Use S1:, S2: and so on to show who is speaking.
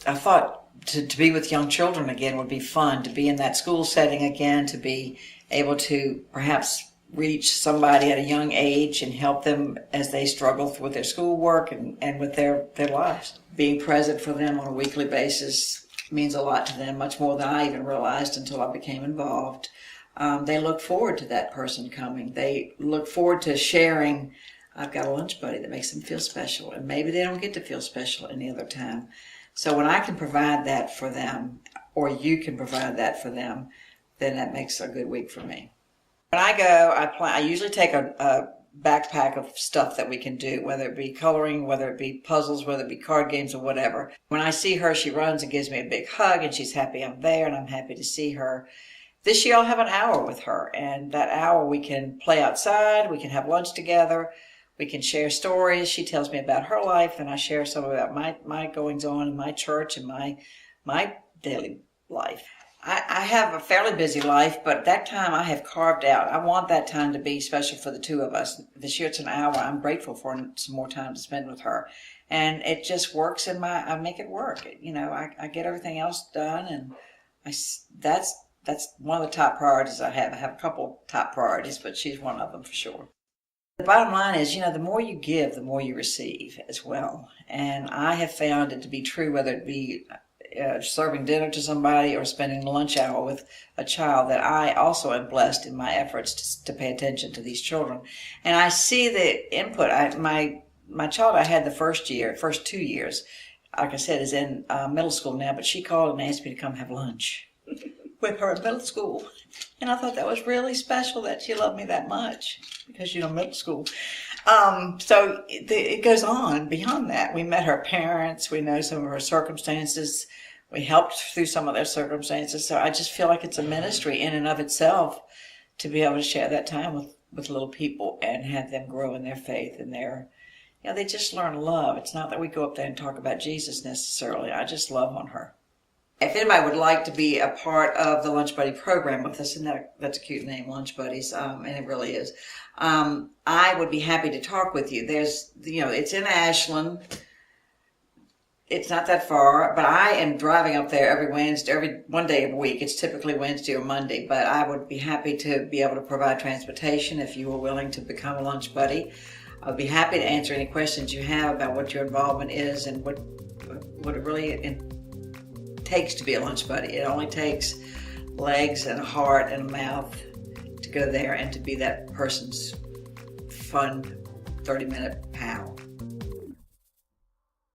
S1: I thought to be with young children again would be fun, to be in that school setting again, to be able to perhaps reach somebody at a young age and help them as they struggle with their schoolwork and with their lives. Being present for them on a weekly basis means a lot to them, much more than I even realized until I became involved. They look forward to that person coming. They look forward to sharing. I've got a lunch buddy that makes them feel special, and maybe they don't get to feel special any other time. So when I can provide that for them, or you can provide that for them, then that makes a good week for me. When I go, I usually take a backpack of stuff that we can do, whether it be coloring, whether it be puzzles, whether it be card games or whatever. When I see her, she runs and gives me a big hug, and she's happy I'm there, and I'm happy to see her. This year I'll have an hour with her, and that hour we can play outside, we can have lunch together, we can share stories. She tells me about her life, and I share some about my goings-on in my church and my daily life. I have a fairly busy life, but that time I have carved out. I want that time to be special for the two of us. This year it's an hour. I'm grateful for some more time to spend with her. And it just works I make it work. You know, I get everything else done, and that's one of the top priorities I have. I have a couple top priorities, but she's one of them for sure. The bottom line is, the more you give, the more you receive as well. And I have found it to be true, whether it be serving dinner to somebody or spending the lunch hour with a child, that I also am blessed in my efforts to pay attention to these children. And I see the input. My child I had the first 2 years, like I said, is in middle school now, but she called and asked me to come have lunch with her in middle school. And I thought that was really special that she loved me that much, because, middle school. So it goes on beyond that. We met her parents. We know some of her circumstances. We helped through some of their circumstances. So I just feel like it's a ministry in and of itself to be able to share that time with little people and have them grow in their faith and they just learn love. It's not that we go up there and talk about Jesus necessarily. I just love on her. If anybody would like to be a part of the Lunch Buddy program with us, and that's a cute name, Lunch Buddies, and it really is, I would be happy to talk with you. There's, it's in Ashland. It's not that far, but I am driving up there every Wednesday, one day a week. It's typically Wednesday or Monday, but I would be happy to be able to provide transportation if you were willing to become a Lunch Buddy. I'd be happy to answer any questions you have about what your involvement is and what it really takes to be a lunch buddy. It only takes legs and a heart and a mouth to go there and to be that person's fun 30-minute pal.